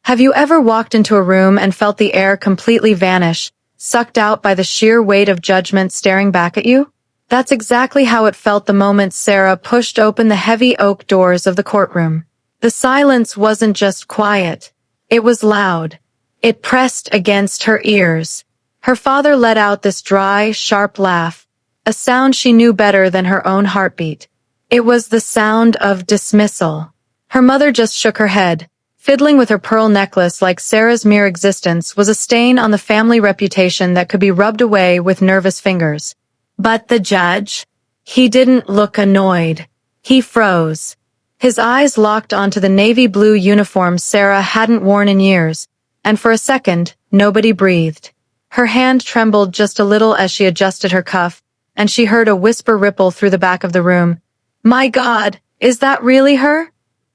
Have you ever walked into a room and felt the air completely vanish, sucked out by the sheer weight of judgment staring back at you? That's exactly how it felt the moment Sarah pushed open the heavy oak doors of the courtroom. The silence wasn't just quiet. It was loud. It pressed against her ears. Her father let out this dry, sharp laugh, a sound she knew better than her own heartbeat. It was the sound of dismissal. Her mother just shook her head, fiddling with her pearl necklace like Sarah's mere existence was a stain on the family reputation that could be rubbed away with nervous fingers. But the judge? He didn't look annoyed. He froze. His eyes locked onto the navy blue uniform Sarah hadn't worn in years, and for a second, nobody breathed. Her hand trembled just a little as she adjusted her cuff, and she heard a whisper ripple through the back of the room. "My God, is that really her?"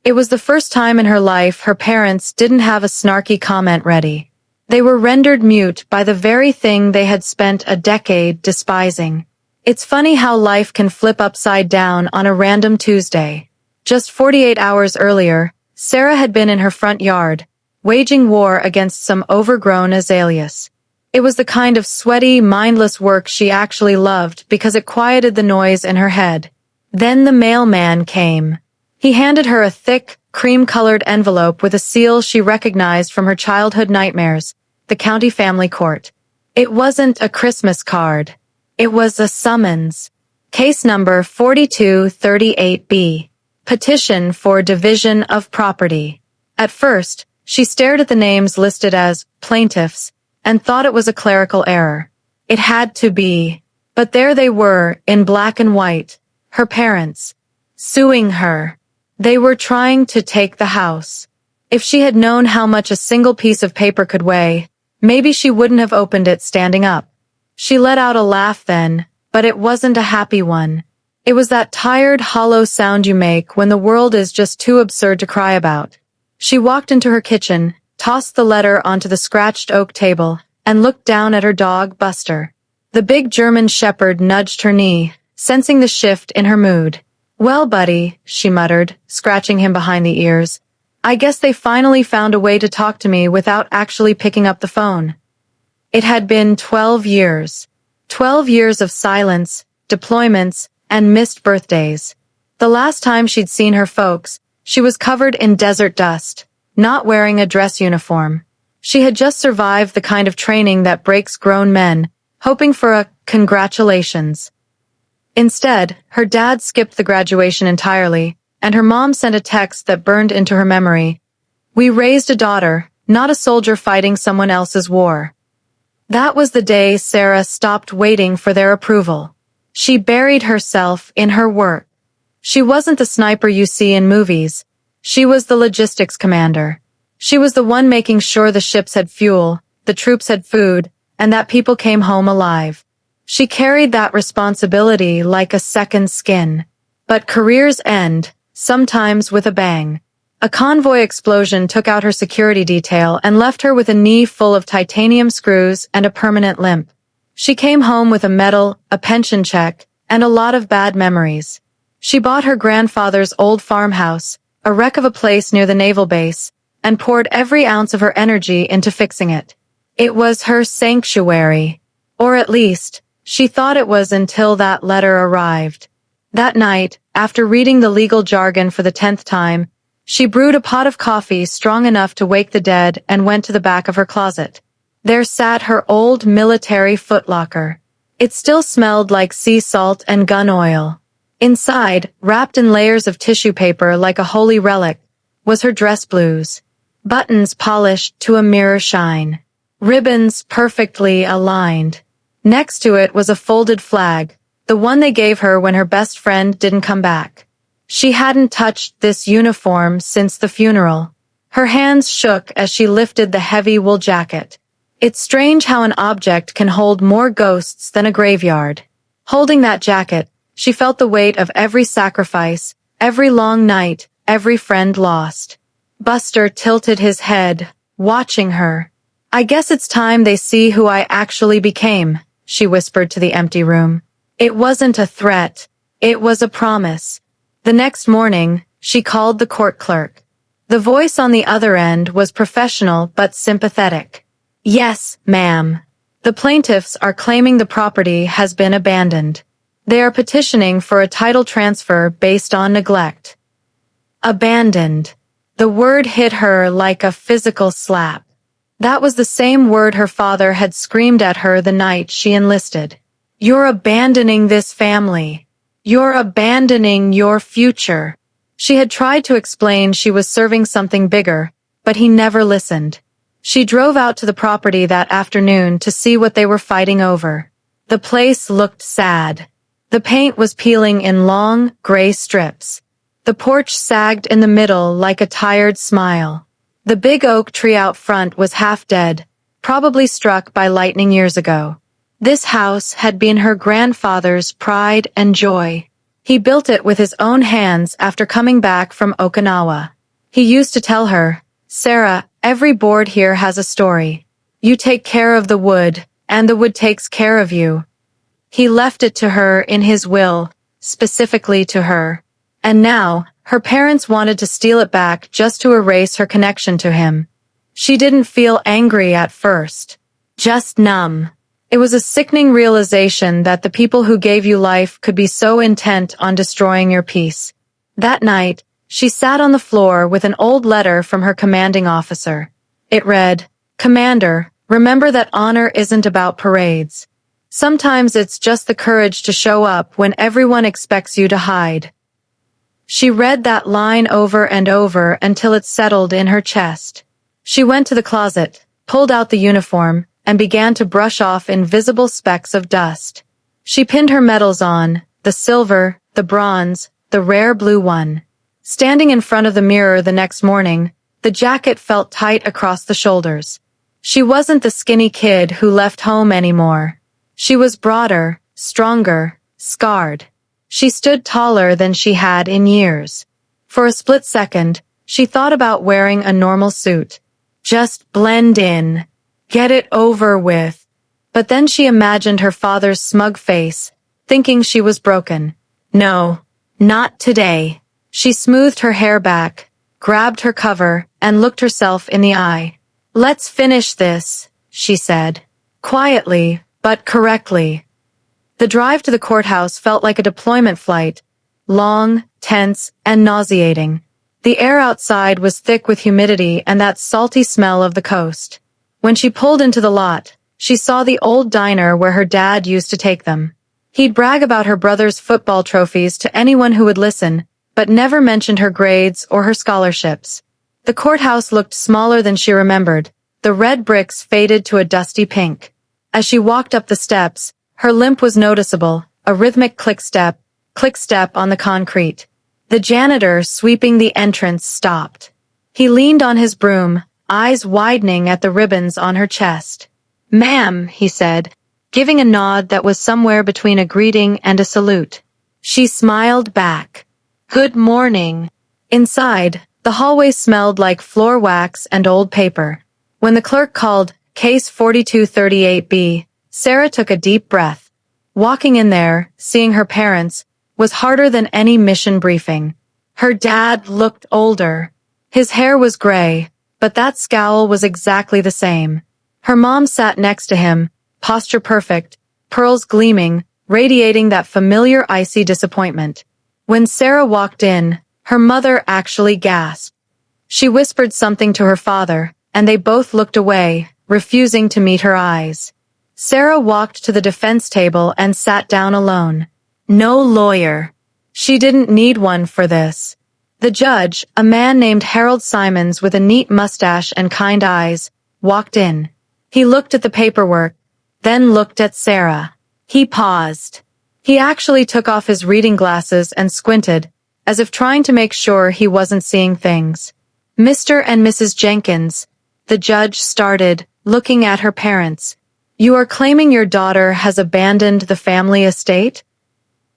It was the first time in her life her parents didn't have a snarky comment ready. They were rendered mute by the very thing they had spent a decade despising. It's funny how life can flip upside down on a random Tuesday. Just 48 hours earlier, Sarah had been in her front yard, waging war against some overgrown azaleas. It was the kind of sweaty, mindless work she actually loved because it quieted the noise in her head. Then the mailman came. He handed her a thick, cream-colored envelope with a seal she recognized from her childhood nightmares, the county family court. It wasn't a Christmas card. It was a summons. Case number 4238B. Petition for division of property. At first, she stared at the names listed as plaintiffs and thought it was a clerical error. It had to be. But there they were, in black and white, her parents, suing her. They were trying to take the house. If she had known how much a single piece of paper could weigh, maybe she wouldn't have opened it standing up. She let out a laugh then, but it wasn't a happy one. It was that tired, hollow sound you make when the world is just too absurd to cry about. She walked into her kitchen, tossed the letter onto the scratched oak table, and looked down at her dog, Buster. The big German shepherd nudged her knee, sensing the shift in her mood. "Well, buddy," she muttered, scratching him behind the ears, "I guess they finally found a way to talk to me without actually picking up the phone." It had been 12 years. 12 years of silence, deployments, and missed birthdays. The last time she'd seen her folks, she was covered in desert dust, not wearing a dress uniform. She had just survived the kind of training that breaks grown men, hoping for a congratulations. Instead, her dad skipped the graduation entirely, and her mom sent a text that burned into her memory. "We raised a daughter, not a soldier fighting someone else's war." That was the day Sarah stopped waiting for their approval. She buried herself in her work. She wasn't the sniper you see in movies. She was the logistics commander. She was the one making sure the ships had fuel, the troops had food, and that people came home alive. She carried that responsibility like a second skin. But careers end, sometimes with a bang. A convoy explosion took out her security detail and left her with a knee full of titanium screws and a permanent limp. She came home with a medal, a pension check, and a lot of bad memories. She bought her grandfather's old farmhouse, a wreck of a place near the naval base, and poured every ounce of her energy into fixing it. It was her sanctuary. Or at least, she thought it was until that letter arrived. That night, after reading the legal jargon for the 10th time, she brewed a pot of coffee strong enough to wake the dead and went to the back of her closet. There sat her old military footlocker. It still smelled like sea salt and gun oil. Inside, wrapped in layers of tissue paper like a holy relic, was her dress blues. Buttons polished to a mirror shine. Ribbons perfectly aligned. Next to it was a folded flag, the one they gave her when her best friend didn't come back. She hadn't touched this uniform since the funeral. Her hands shook as she lifted the heavy wool jacket. It's strange how an object can hold more ghosts than a graveyard. Holding that jacket, she felt the weight of every sacrifice, every long night, every friend lost. Buster tilted his head, watching her. "I guess it's time they see who I actually became," she whispered to the empty room. It wasn't a threat. It was a promise. The next morning, she called the court clerk. The voice on the other end was professional but sympathetic. Yes, ma'am. The plaintiffs are claiming the property has been abandoned. They are petitioning for a title transfer based on neglect. Abandoned. The word hit her like a physical slap. That was the same word her father had screamed at her the night she enlisted. You're abandoning this family. You're abandoning your future. She had tried to explain she was serving something bigger, but he never listened. She drove out to the property that afternoon to see what they were fighting over. The place looked sad. The paint was peeling in long, gray strips. The porch sagged in the middle like a tired smile. The big oak tree out front was half dead, probably struck by lightning years ago. This house had been her grandfather's pride and joy. He built it with his own hands after coming back from Okinawa. He used to tell her, "Sarah, every board here has a story. You take care of the wood, and the wood takes care of you." He left it to her in his will, specifically to her. And now, her parents wanted to steal it back just to erase her connection to him. She didn't feel angry at first. Just numb. It was a sickening realization that the people who gave you life could be so intent on destroying your peace. That night, she sat on the floor with an old letter from her commanding officer. It read, "Commander, remember that honor isn't about parades. Sometimes it's just the courage to show up when everyone expects you to hide." She read that line over and over until it settled in her chest. She went to the closet, pulled out the uniform, and began to brush off invisible specks of dust. She pinned her medals on, the silver, the bronze, the rare blue one. Standing in front of the mirror the next morning, the jacket felt tight across the shoulders. She wasn't the skinny kid who left home anymore. She was broader, stronger, scarred. She stood taller than she had in years. For a split second, she thought about wearing a normal suit. Just blend in. Get it over with. But then she imagined her father's smug face, thinking she was broken. No, not today. She smoothed her hair back, grabbed her cover, and looked herself in the eye. "Let's finish this," she said. Quietly, but correctly. The drive to the courthouse felt like a deployment flight, long, tense, and nauseating. The air outside was thick with humidity and that salty smell of the coast. When she pulled into the lot, she saw the old diner where her dad used to take them. He'd brag about her brother's football trophies to anyone who would listen, but never mentioned her grades or her scholarships. The courthouse looked smaller than she remembered. The red bricks faded to a dusty pink. As she walked up the steps, her limp was noticeable, a rhythmic click step on the concrete. The janitor sweeping the entrance stopped. He leaned on his broom, eyes widening at the ribbons on her chest. "Ma'am," he said, giving a nod that was somewhere between a greeting and a salute. She smiled back. "Good morning." Inside, the hallway smelled like floor wax and old paper. When the clerk called Case 4238B, Sarah took a deep breath. Walking in there, seeing her parents, was harder than any mission briefing. Her dad looked older. His hair was gray, but that scowl was exactly the same. Her mom sat next to him, posture perfect, pearls gleaming, radiating that familiar icy disappointment. When Sarah walked in, her mother actually gasped. She whispered something to her father, and they both looked away, refusing to meet her eyes. Sarah walked to the defense table and sat down alone. No lawyer. She didn't need one for this. The judge, a man named Harold Simons with a neat mustache and kind eyes, walked in. He looked at the paperwork, then looked at Sarah. He paused. He actually took off his reading glasses and squinted, as if trying to make sure he wasn't seeing things. "Mr. and Mrs. Jenkins," the judge started, looking at her parents. "You are claiming your daughter has abandoned the family estate?"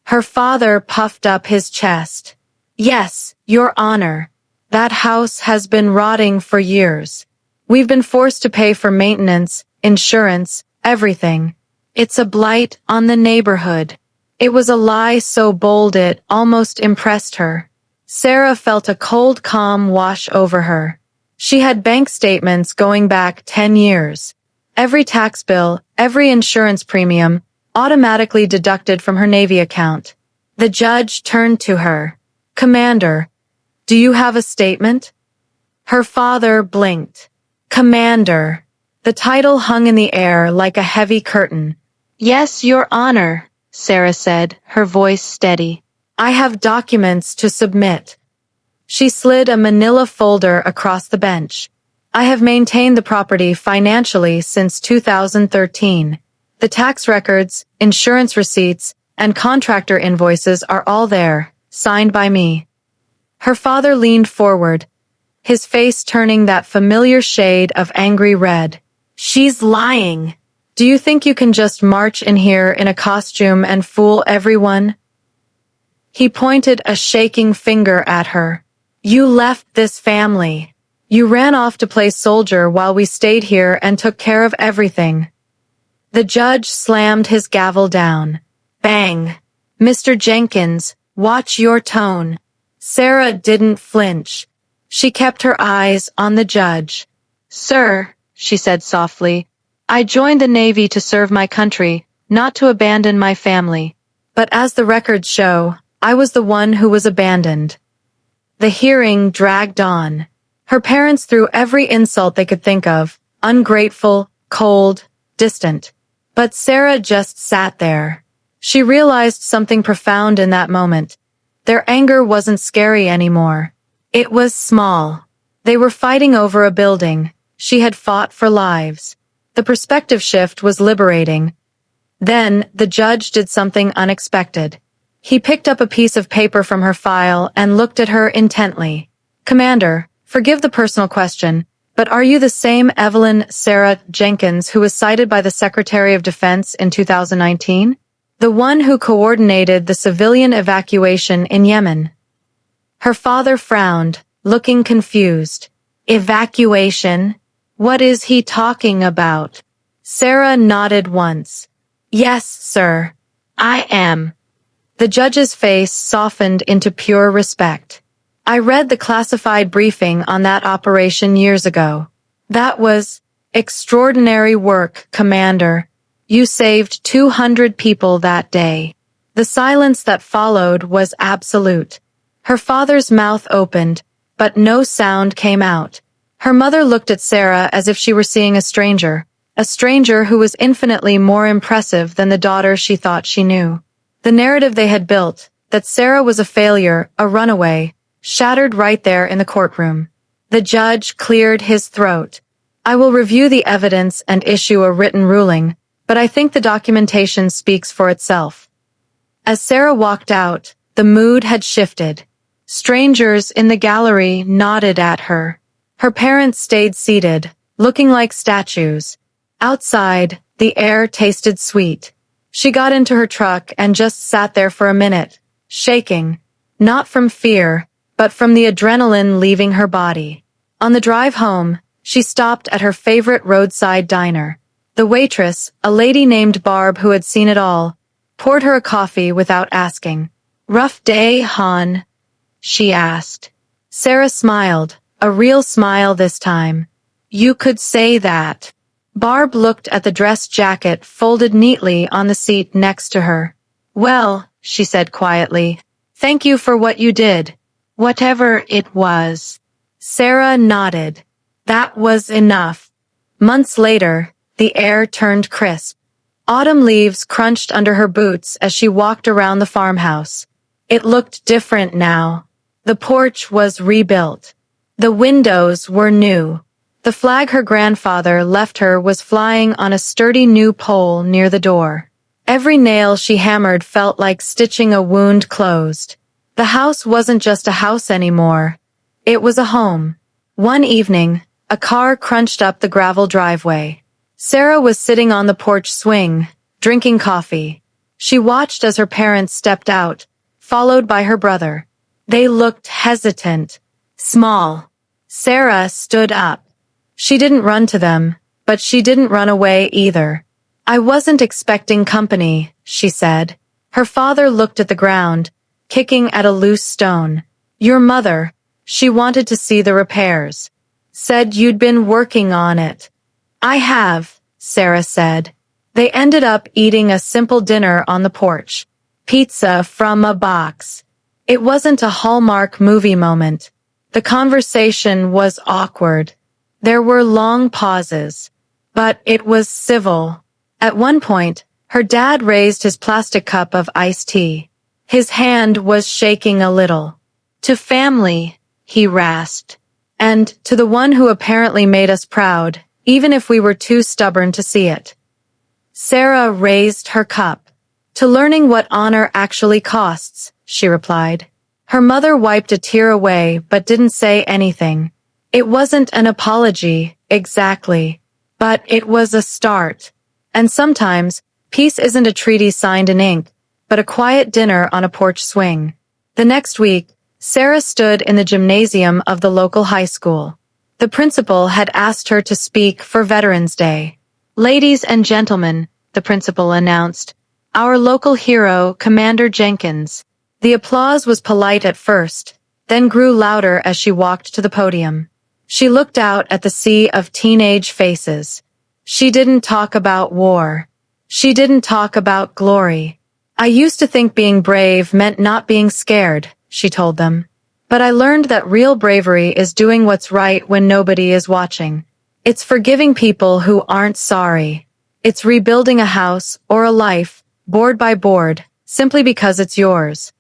Her father puffed up his chest. "Yes, Your Honor. That house has been rotting for years. We've been forced to pay for maintenance, insurance, everything. It's a blight on the neighborhood." It was a lie so bold it almost impressed her. Sarah felt a cold calm wash over her. She had bank statements going back 10 years. Every tax bill, every insurance premium, automatically deducted from her Navy account. The judge turned to her. "Commander, do you have a statement?" Her father blinked. "Commander." The title hung in the air like a heavy curtain. "Yes, Your Honor," Sarah said, her voice steady. "I have documents to submit." She slid a manila folder across the bench. "I have maintained the property financially since 2013. The tax records, insurance receipts, and contractor invoices are all there, signed by me." Her father leaned forward, his face turning that familiar shade of angry red. "She's lying. Do you think you can just march in here in a costume and fool everyone?" He pointed a shaking finger at her. "You left this family. You ran off to play soldier while we stayed here and took care of everything." The judge slammed his gavel down. Bang! "Mr. Jenkins, watch your tone." Sarah didn't flinch. She kept her eyes on the judge. "Sir," she said softly, "I joined the Navy to serve my country, not to abandon my family. But as the records show, I was the one who was abandoned." The hearing dragged on. Her parents threw every insult they could think of, ungrateful, cold, distant. But Sarah just sat there. She realized something profound in that moment. Their anger wasn't scary anymore. It was small. They were fighting over a building. She had fought for lives. The perspective shift was liberating. Then, the judge did something unexpected. He picked up a piece of paper from her file and looked at her intently. "Commander, forgive the personal question, but are you the same Evelyn Sarah Jenkins who was cited by the Secretary of Defense in 2019? The one who coordinated the civilian evacuation in Yemen?" Her father frowned, looking confused. "Evacuation? What is he talking about?" Sarah nodded once. "Yes, sir. I am." The judge's face softened into pure respect. "I read the classified briefing on that operation years ago. That was extraordinary work, Commander. You saved 200 people that day." The silence that followed was absolute. Her father's mouth opened, but no sound came out. Her mother looked at Sarah as if she were seeing a stranger who was infinitely more impressive than the daughter she thought she knew. The narrative they had built, that Sarah was a failure, a runaway, shattered right there in the courtroom. The judge cleared his throat. "I will review the evidence and issue a written ruling, but I think the documentation speaks for itself." As Sarah walked out, the mood had shifted. Strangers in the gallery nodded at her. Her parents stayed seated, looking like statues. Outside, the air tasted sweet. She got into her truck and just sat there for a minute, shaking, not from fear, but from the adrenaline leaving her body. On the drive home, she stopped at her favorite roadside diner. The waitress, a lady named Barb who had seen it all, poured her a coffee without asking. "Rough day, hon?" she asked. Sarah smiled, a real smile this time. "You could say that." Barb looked at the dress jacket folded neatly on the seat next to her. "Well," she said quietly, "thank you for what you did. Whatever it was." Sarah nodded. That was enough. Months later, the air turned crisp. Autumn leaves crunched under her boots as she walked around the farmhouse. It looked different now. The porch was rebuilt. The windows were new. The flag her grandfather left her was flying on a sturdy new pole near the door. Every nail she hammered felt like stitching a wound closed. The house wasn't just a house anymore. It was a home. One evening, a car crunched up the gravel driveway. Sarah was sitting on the porch swing, drinking coffee. She watched as her parents stepped out, followed by her brother. They looked hesitant, small. Sarah stood up. She didn't run to them, but she didn't run away either. "I wasn't expecting company," she said. Her father looked at the ground, kicking at a loose stone. Your mother, she wanted to see the repairs. Said you'd been working on it. I have, Sarah said. They ended up eating a simple dinner on the porch. Pizza from a box. It wasn't a Hallmark movie moment. The conversation was awkward. There were long pauses. But it was civil. At one point, her dad raised his plastic cup of iced tea. His hand was shaking a little. To family, he rasped. And to the one who apparently made us proud, even if we were too stubborn to see it. Sarah raised her cup. To learning what honor actually costs, she replied. Her mother wiped a tear away but didn't say anything. It wasn't an apology, exactly. But it was a start. And sometimes, peace isn't a treaty signed in ink, but a quiet dinner on a porch swing. The next week, Sarah stood in the gymnasium of the local high school. The principal had asked her to speak for Veterans Day. Ladies and gentlemen, the principal announced, our local hero, Commander Jenkins. The applause was polite at first, then grew louder as she walked to the podium. She looked out at the sea of teenage faces. She didn't talk about war. She didn't talk about glory. I used to think being brave meant not being scared, she told them. But I learned that real bravery is doing what's right when nobody is watching. It's forgiving people who aren't sorry. It's rebuilding a house or a life, board by board, simply because it's yours.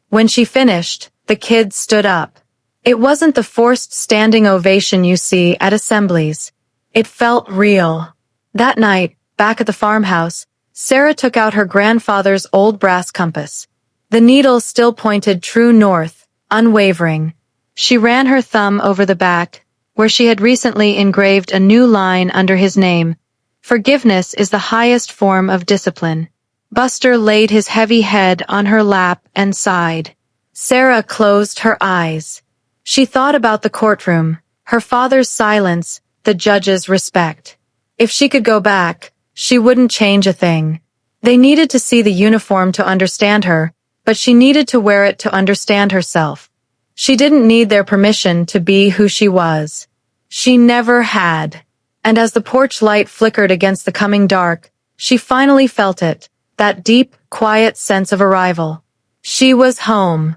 When she finished, the kids stood up. It wasn't the forced standing ovation you see at assemblies. It felt real. That night, back at the farmhouse, Sarah took out her grandfather's old brass compass. The needle still pointed true north, unwavering. She ran her thumb over the back, where she had recently engraved a new line under his name. Forgiveness is the highest form of discipline. Buster laid his heavy head on her lap and sighed. Sarah closed her eyes. She thought about the courtroom, her father's silence, the judge's respect. If she could go back, she wouldn't change a thing. They needed to see the uniform to understand her, but she needed to wear it to understand herself. She didn't need their permission to be who she was. She never had. And as the porch light flickered against the coming dark, she finally felt it, that deep, quiet sense of arrival. She was home.